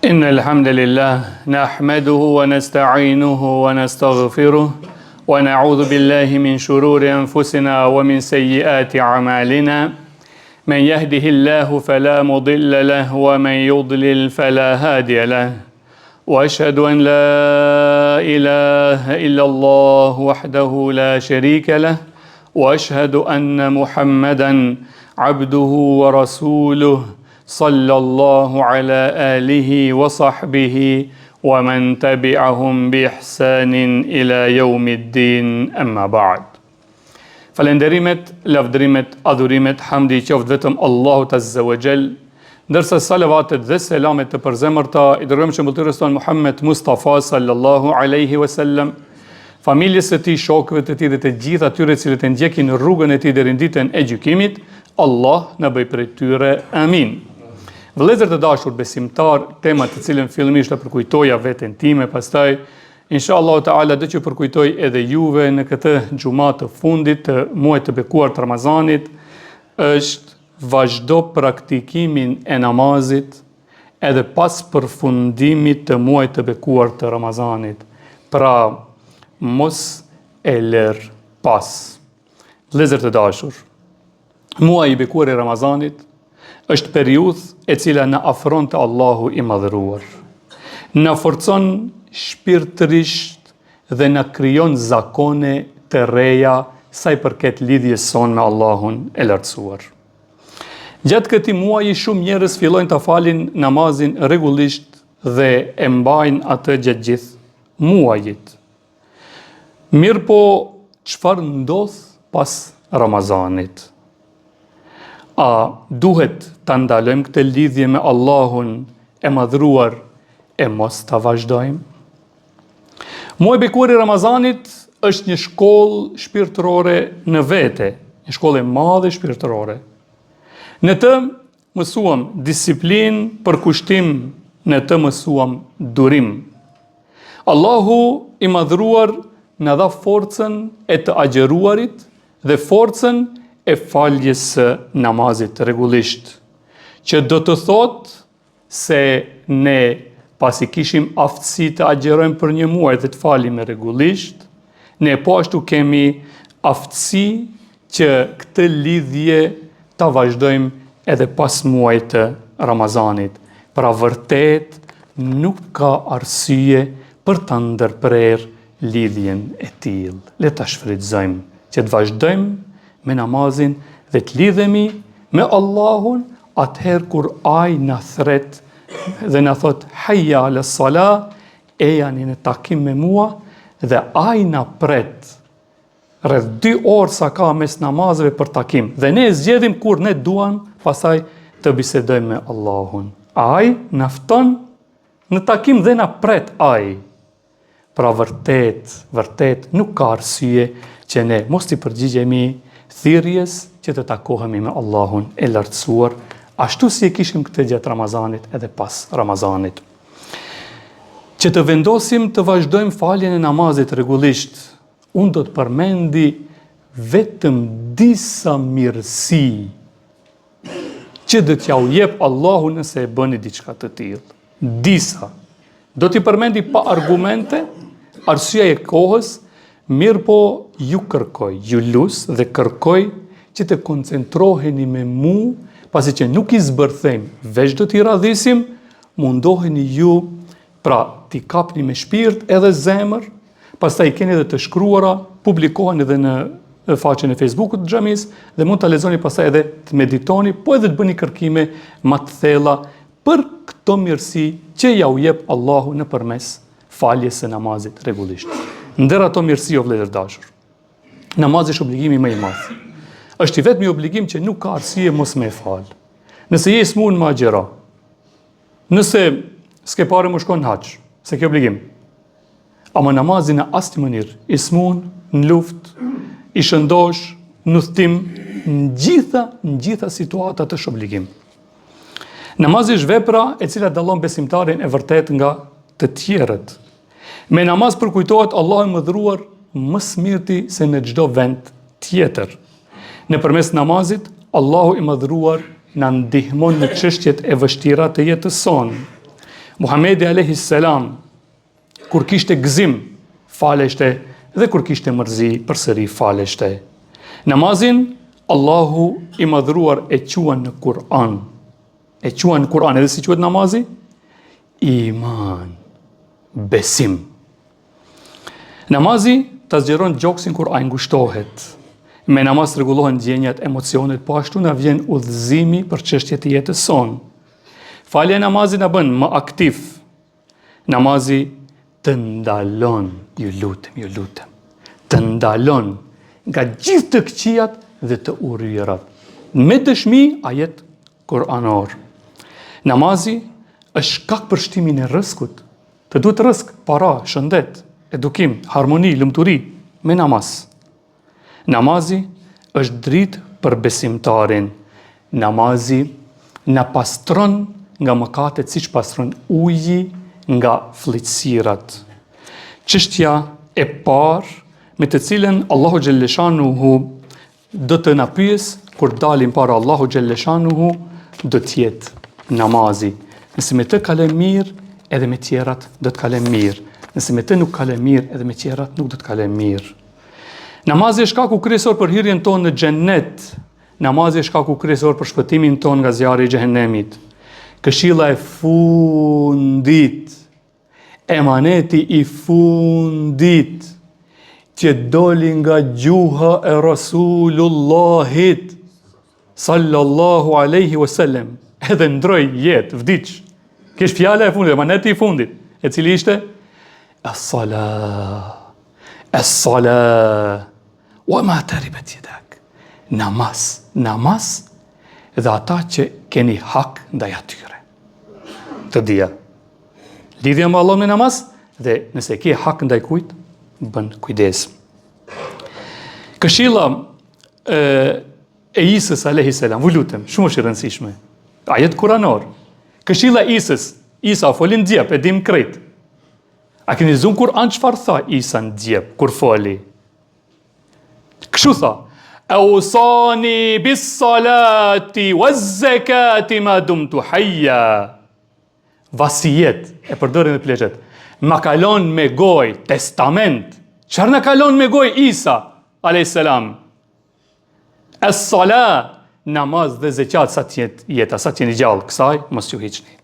إن الحمد لله نحمده ونستعينه ونستغفره ونعوذ بالله من شرور أنفسنا ومن سيئات أعمالنا من يهده الله فلا مضل له ومن يضلل فلا هادي له وأشهد أن لا إله إلا الله وحده لا شريك له وأشهد أن محمدا عبده ورسوله صلى الله على آله وصحبه ومن تبعهم بإحسان إلى يوم الدين أما بعد. Falenderimet, lavdrimet, adhurimet, hamdi qoftë vetëm Allahut Azza wa Jall, ndërsa salavatet dhe selamet të përzemërta i dërgojmë shëmbëltyrës tonë Muhammed Mustafa sallallahu alaihi wasallam, familjes së tij, shokëve të tij dhe të gjithë atyre cilët e ndjekin rrugën e tij deri në ditën e gjykimit. Allah na bëj prej tyre. Amin. Vëllezër të dashur besimtar, tema të cilën fillimisht e përkujtoja veten time, pastaj inshallah taala do të përkujtoj edhe juve në këtë xhumë të fundit të muajit të bekuar të Ramazanit, është vazhdo praktikimin e namazit edhe pas përfundimit të muajit të bekuar të Ramazanit. Pra, mos e lër pas. Vëllezër të dashur, muaji i bekuar i Ramazanit është periudhë e cila na afron te Allahu i madhëruar. Na forcon shpirtërisht dhe na krijon zakone të reja sa i përket lidhjes sonë me Allahun e lartësuar. Gjatë këtij muaji shumë njerëz fillojnë ta falin namazin rregullisht dhe e mbajnë atë gjatë gjithë muajit. Mirpo, çfarë ndodh pas Ramazanit? A duhet ta ndalojmë këtë lidhje me Allahun e madhruar e mos ta vazhdojmë? Muaji i bekuar i Ramazanit është një shkollë shpirtërore në vete, një shkollë e madhe shpirtërore. Në të mësuam disiplinë, përkushtim, në të mësuam durim. Allahu i madhruar na dha forcën e të agjeruarit dhe forcën e faljes së namazit rregullisht, që do të thotë se ne pasi kishim aftësi të agjerojmë për një muaj dhe të falim rregullisht, ne po ashtu kemi aftësi që këtë lidhje ta vazhdojmë edhe pas muajit të Ramazanit. Pra vërtet nuk ka arsye për ta ndërprerë lidhjen e tillë. Le ta shfrytëzojmë që të vazhdojmë me namazin dhe të lidhemi me Allahun atëherë kur ai na thret dhe na thot hayya ala sala, e janë në takim me mua dhe ai na pret rreth 2 orë sa ka mes namazeve për takim. Dhe ne zgjedhim kur ne duam pasaj të bisedojmë me Allahun. Ai na fton në takim dhe na pret ai. Pra vërtet nuk ka arsye që ne mos t'i përgjigjemi thirrjes që të takohemi me Allahun e lartësuar, ashtu si e kishim këtë gjatë Ramazanit edhe pas Ramazanit. Që të vendosim të vazhdojmë faljen e namazit rregullisht, unë do të përmendi vetëm disa mirësi që do t'ja u jep Allahu nëse e bëni diçka të tillë. Disa. Do t'i përmendi pa argumente, arsyeja e kohës, mirë po ju kërkoj, ju lus dhe kërkoj që të koncentroheni me mu, pasi që nuk i zbërthejmë, veç do t'i radhisim, mundoheni ju, pra t'i kapni me shpirt edhe zemër, pastaj keni edhe të shkruara, publikohen edhe në faqen e Facebookut të xhamis dhe mund ta lexoni pastaj edhe të meditoni, po edhe të bëni kërkime më të thella për këto mirësi që ja u jep Allahu nëpërmes faljes së namazit rregullisht. Ndër ato mirësi, o vëllezër dashur, namazi është obligimi më i madh. Është i vetmi obligim që nuk ka arsye mos me fal. Nëse je smun me agjëro. Nëse s'ke parë më shkon në hax, se ke obligim. Ama namazin në asnjë mënyrë, i smun, në luftë, i shëndosh, në udhtim, në gjitha situatat është obligim. Namazi është vepra e cila dallon besimtarin e vërtet nga të tjerët. Me namaz përkujtohet Allahu i mëdhëruar më së miri se në çdo vend tjetër. Nëpërmes namazit, Allahu i mëdhëruar na ndihmon në çështjet e vështira të jetës sonë. Muhamedi alayhi salam kur kishte gëzim faleshte dhe kur kishte mërzi përsëri faleshte. Namazin Allahu i madhruar e quan në Kur'an. E quan në Kur'an edhe si quhet namazi? Iman, besim. Namazi ta zgjeron gjoksin kur ai ngushtohet. Me namaz rregullohen ndjenjat, emocionet, po ashtu na vjen udhëzimi për çështjet e jetës sonë. Falja e namazit na bën më aktiv. Namazi të ndalon, ju lutem, të ndalon nga gjithë të këqijat dhe të urryerat. Me dëshmi ajet kuranor. Namazi është shkak për shtimin e rrezikut. Të duhet rrezik, para, shëndet, edukim, harmoni, lumturi me namaz. Namazi është dritë për besimtarin. Namazi na pastron nga mëkatet siç pastron uji nga fllëtsirat. Çështja e parë me të cilën Allahu xhalleshanuhu do të na pyes kur dalim para Allahu xhalleshanuhu do të jetë namazi. Nëse me të kalem mirë, edhe me tjerat do të kalem mirë. Nëse me të nuk kalem mirë, edhe me tjerat nuk do të kalem mirë. Namazi është shkaku kryesor për hyrjen tonë në xhennet. Namazi është shkaku kryesor për shpëtimin tonë nga zjarri i xhehenemit. Këshilla e fundit, emaneti i fundit, që doli nga gjuha e Rasulullahit sallallahu alaihi wasallam, edhe ndroi jetë, vdiq. Kish fjala e fundit, emaneti i fundit, e cili ishte as-salah wa ma taribat yadak. Namaz dhe ata që keni hak ndaj atyre. Të dia. Lidhja me Allahun në namaz dhe nëse ke hak ndaj kujt, bën kujdes. Këshilla e Isës alayhi salam, vu lutem, shumë është e rëndësishme. Ajet kuranor. Këshilla e Isës, Isa folin djep, e dim krejt. A keni lexuar Kur'an çfarë tha Isa në djep kur foli? Kështu tha: "Awsani bis-salati waz-zakati ma dumtu hayya." Vasijet, e përdorin dhe pleqet. Ma kalon me goj, testament. Çfarë na kalon me goj Isa alayhis salam? Es-salat, namaz dhe zeqat sa të jeta, sa të jeni gjallë, kësaj mos ju hiqni.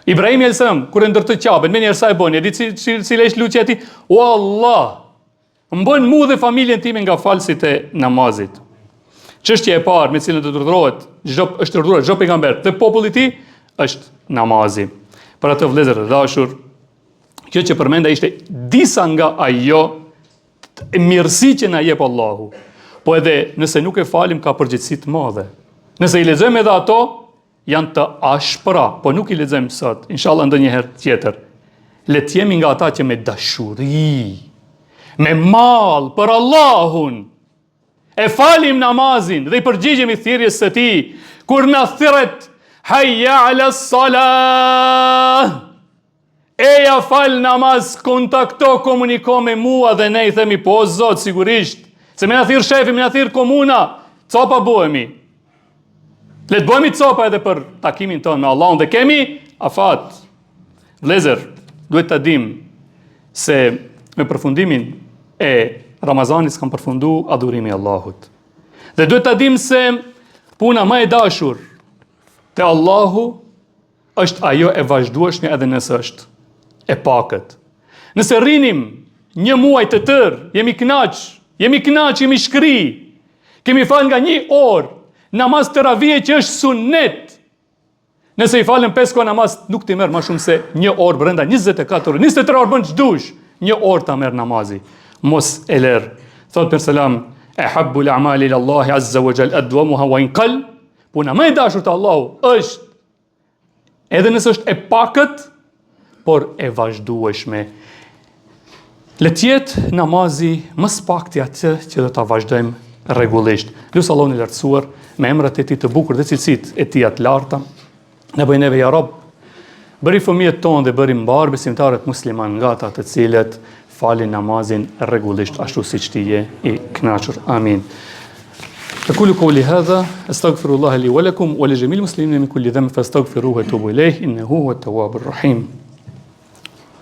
Ibrahim alayhis salam kur e ndërtoi Ka'ben, me njerë sa e bën, e di cila është lutja e tij? O Allah, më bën mu dhe familjen time nga falësit e namazit. Çështja e parë me cilën do të urdhërohet, është urdhëruar çdo pejgamber dhe populli i tij është namazi. Për atë vëllezër të dashur, kjo që përmenda ishte disa nga ajo mirësi që na jep Allahu. Po edhe nëse nuk e falim ka përgjegjësi të mëdha. Nëse i lexojmë edhe ato, janë të ashpra, po nuk i lexojmë sot, inshallah ndonjëherë tjetër. Le të jemi nga ata që me dashuri, me mal për Allahun, e falim namazin dhe i përgjigjemi thirrjes së tij kur na thirret hayya ala salah. Eja fal namaz, kontakto, komuniko me mua dhe ne i themi po Zot sigurisht, se me na thirr shefi, me na thirr komuna, copa bëhemi. Le të bëhemi copa edhe për takimin tonë me Allahun dhe kemi afat. Vëllezër, duhet ta dim se me përfundimin e Ramazanit kam përfundu adhurimi i Allahut. Dhe duhet ta dim se puna më e dashur te Allahu është ajo e vazhdueshme edhe nëse është e pakët. Nëse rrinim një muaj të tërë, jemi kënaq, jemi shkri, kemi fal nga 1 orë, namaz teravije që është sunnet. Nëse i falem 5 kohë namaz, nuk ti merr më shumë se 1 orë brenda 24 orë. 23 orë bën ç'dush, 1 orë ta merr namazi. Mos e lër. Thot për selam, "Ahabbu al-a'mali ila Allah azza wa jalla adwamuha wa in qall." Puna më e dashur te Allahu është edhe nëse është e pakët, por e vazhdueshme. Le të jetë namazi më së pakti atë që do ta vazhdojmë rregullisht. Lut Allahun e lartësuar me emrat e tij të bukur dhe cilësitë e tij të larta, na bëj neve ya Rabb, bëri fëmijët tonë dhe bëri mbar besimtarët musliman nga ata të cilët falin namazin rregullisht ashtu siç ti je i kënaqur. Amin. أقول قولي هذا أستغفر الله لي ولكم ولجميع المسلمين من كل ذنب فاستغفروه وتوبوا إليه إنه هو التواب الرحيم.